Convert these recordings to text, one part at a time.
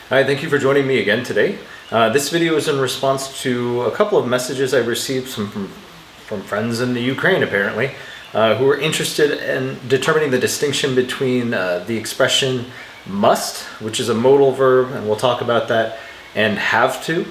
Hi, thank you for joining me again today. This video is in response to a couple of messages I received from friends in the Ukraine, apparently, who were interested in determining the distinction between the expression must, which is a modal verb, and we'll talk about that, and have to.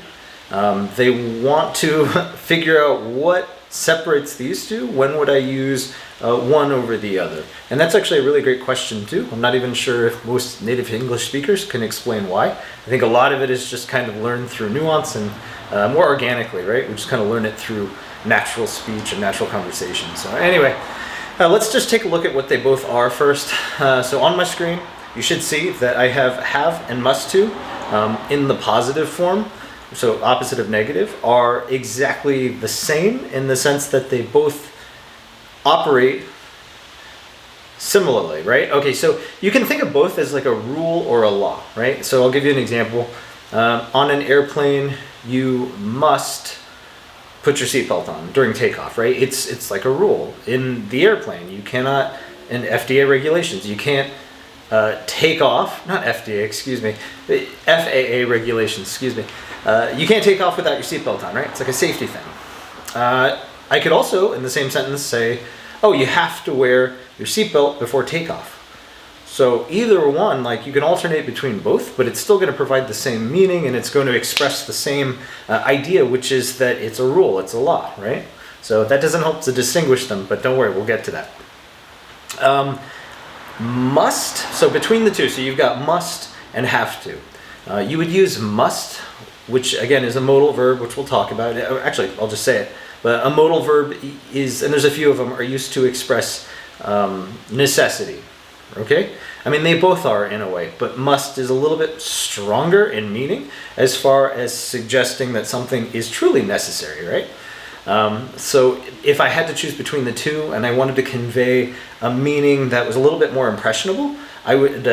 They want to figure out what separates these two. When would I use one over the other? And that's actually a really great question too. I'm not even sure if most native English speakers can explain why. I think a lot of it is just kind of learned through nuance and more organically, right? We just kind of learn it through natural speech and natural conversation. So anyway, let's just take a look at what they both are first. So on my screen, you should see that I have and must to in the positive form. So opposite of negative are exactly the same in the sense that they both operate similarly, right? Okay, so you can think of both as like a rule or a law, right? So I'll give you an example. On an airplane, you must put your seatbelt on during takeoff, right? It's like a rule. In the airplane, you cannot, in FDA regulations, you can't take off, not FDA, excuse me, FAA regulations, excuse me. You can't take off without your seatbelt on, right? It's like a safety thing. I could also, in the same sentence, say, oh, you have to wear your seatbelt before takeoff. So either one, like you can alternate between both, but it's still going to provide the same meaning and it's going to express the same idea, which is that it's a rule, it's a law, right? So that doesn't help to distinguish them, but don't worry, we'll get to that. Must, so between the two, so you've got must and have to. You would use must, which again is a modal verb, which we'll talk about. Actually, I'll just say it. But a modal verb is, and there's a few of them, are used to express necessity, okay? I mean, they both are in a way, but must is a little bit stronger in meaning as far as suggesting that something is truly necessary, right? So if I had to choose between the two and I wanted to convey a meaning that was a little bit more impressionable, I would,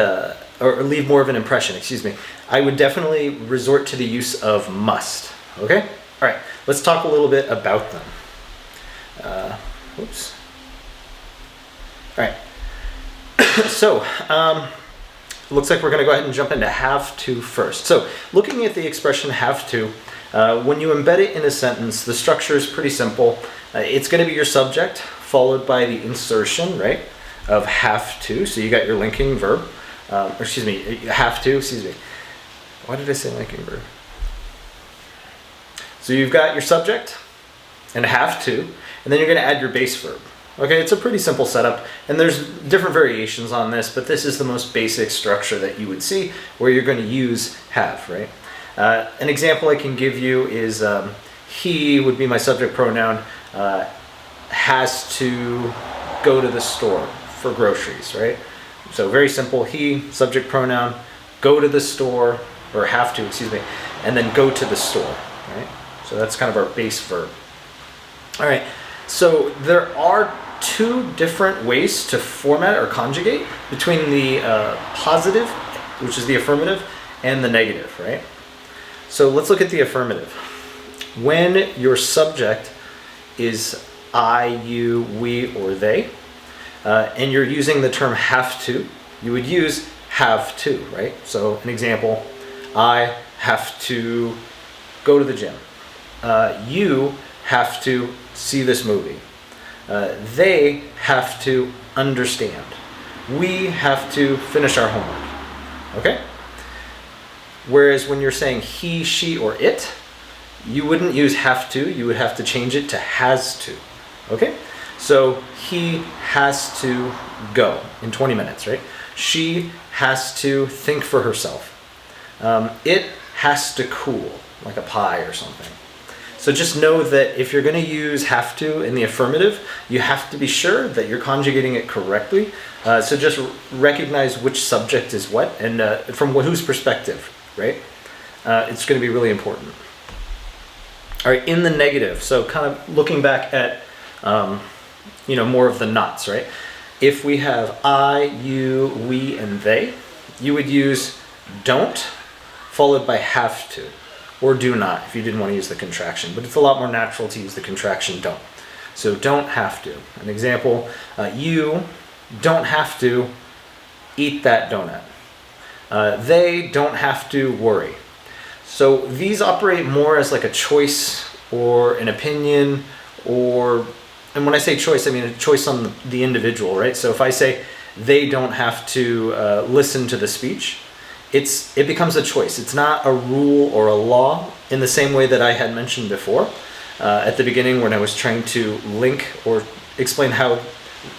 or leave more of an impression, excuse me, I would definitely resort to the use of must, okay? All right, let's talk a little bit about them. Oops. All right. So, looks like we're going to go ahead and jump into have to first. So, looking at the expression have to, when you embed it in a sentence, the structure is pretty simple. It's going to be your subject followed by the insertion, right, of have to. So you got your linking verb, have to, excuse me. Why did I say linking verb? So you've got your subject and have to, and then you're going to add your base verb. Okay, it's a pretty simple setup, and there's different variations on this, but this is the most basic structure that you would see where you're going to use have, right? An example I can give you is he would be my subject pronoun, has to go to the store for groceries, right? So very simple, he, subject pronoun, go to the store, or have to, excuse me, and then go to the store, right? So that's kind of our base verb. All right, so there are two different ways to format or conjugate between the positive, which is the affirmative, and the negative, right? So let's look at the affirmative. When your subject is I, you, we, or they, and you're using the term have to, you would use have to, right? So an example, I have to go to the gym. You have to see this movie. They have to understand. We have to finish our homework. Okay? Whereas when you're saying he, she, or it, you wouldn't use have to, you would have to change it to has to. Okay? So he has to go in 20 minutes, right? She has to think for herself. It has to cool, like a pie or something. So just know that if you're going to use have to in the affirmative, you have to be sure that you're conjugating it correctly. So just recognize which subject is what and from whose perspective, right? It's going to be really important. All right, in the negative, so kind of looking back at, more of the nots, right? If we have I, you, we, and they, you would use don't followed by have to. Or do not, if you didn't want to use the contraction. But it's a lot more natural to use the contraction don't. So don't have to. An example, you don't have to eat that donut. They don't have to worry. So these operate more as like a choice or an opinion, and when I say choice, I mean a choice on the individual, right? So if I say they don't have to listen to the speech, it becomes a choice. It's not a rule or a law in the same way that I had mentioned before at the beginning when I was trying to link or explain how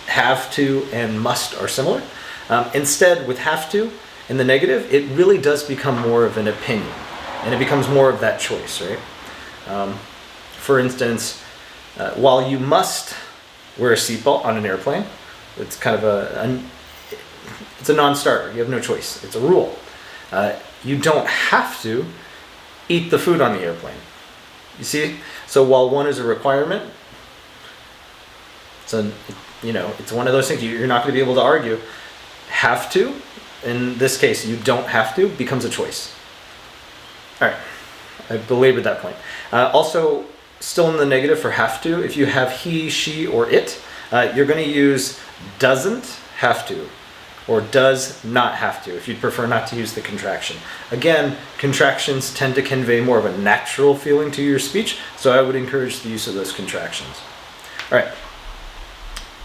have to and must are similar. Instead, with have to in the negative, it really does become more of an opinion, and it becomes more of that choice, right? For instance, while you must wear a seatbelt on an airplane, it's kind of it's a non-starter. You have no choice. It's a rule. You don't have to eat the food on the airplane. You see? So while one is a requirement, it's one of those things you're not going to be able to argue. Have to, in this case, you don't have to, becomes a choice. All right, I belabored that point. Also, still in the negative for have to, if you have he, she, or it, you're going to use doesn't have to, or does not have to, if you'd prefer not to use the contraction. Again, contractions tend to convey more of a natural feeling to your speech, so I would encourage the use of those contractions. All right,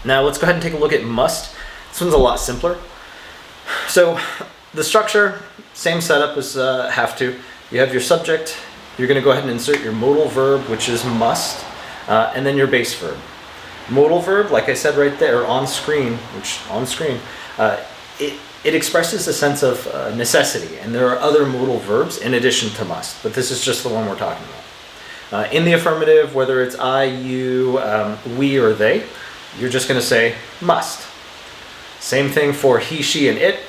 now let's go ahead and take a look at must. This one's a lot simpler. So the structure, same setup as have to. You have your subject, you're going to go ahead and insert your modal verb, which is must, and then your base verb. Modal verb, like I said right there on screen, it expresses a sense of necessity, and there are other modal verbs in addition to must, but this is just the one we're talking about. In the affirmative, whether it's I, you, we, or they, you're just going to say must. Same thing for he, she, and it.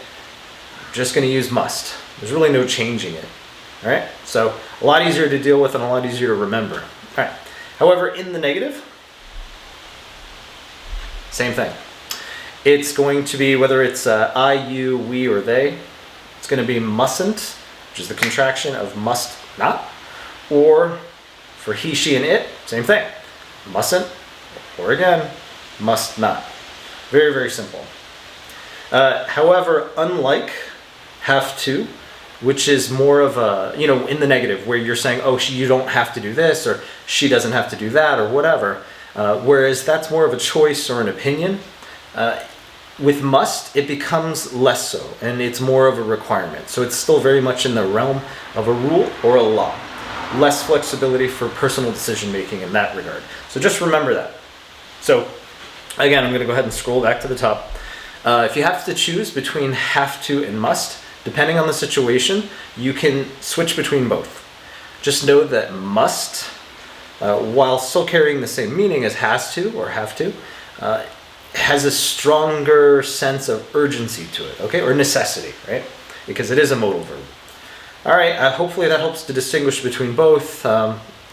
Just going to use must. There's really no changing it. All right? So a lot easier to deal with and a lot easier to remember. All right. However, in the negative, same thing. It's going to be, whether it's I, you, we, or they, it's going to be mustn't, which is the contraction of must not. Or for he, she, and it, same thing. Mustn't, or again, must not. Very, very simple. However, unlike have to, which is more of a, in the negative, where you're saying, oh, you don't have to do this, or she doesn't have to do that, or whatever, whereas that's more of a choice or an opinion. With must, it becomes less so, and it's more of a requirement. So it's still very much in the realm of a rule or a law. Less flexibility for personal decision making in that regard. So just remember that. So again, I'm going to go ahead and scroll back to the top. If you have to choose between have to and must, depending on the situation, you can switch between both. Just know that must, while still carrying the same meaning as has to or have to, has a stronger sense of urgency to it, okay, or necessity, right? Because it is a modal verb. All right, hopefully that helps to distinguish between both.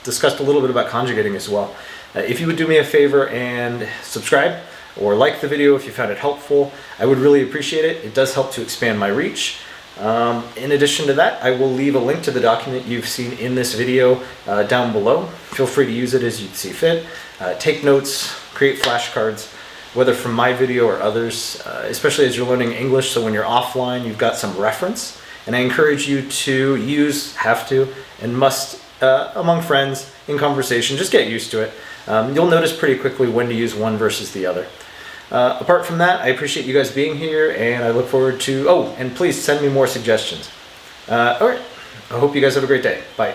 Discussed a little bit about conjugating as well. If you would do me a favor and subscribe, or like the video if you found it helpful, I would really appreciate it. It does help to expand my reach. In addition to that, I will leave a link to the document you've seen in this video down below. Feel free to use it as you see fit. Take notes, create flashcards, whether from my video or others, especially as you're learning English, so when you're offline, you've got some reference. And I encourage you to use have to and must among friends in conversation. Just get used to it. You'll notice pretty quickly when to use one versus the other. Apart from that, I appreciate you guys being here, and I look forward to, and please send me more suggestions. All right, I hope you guys have a great day. Bye.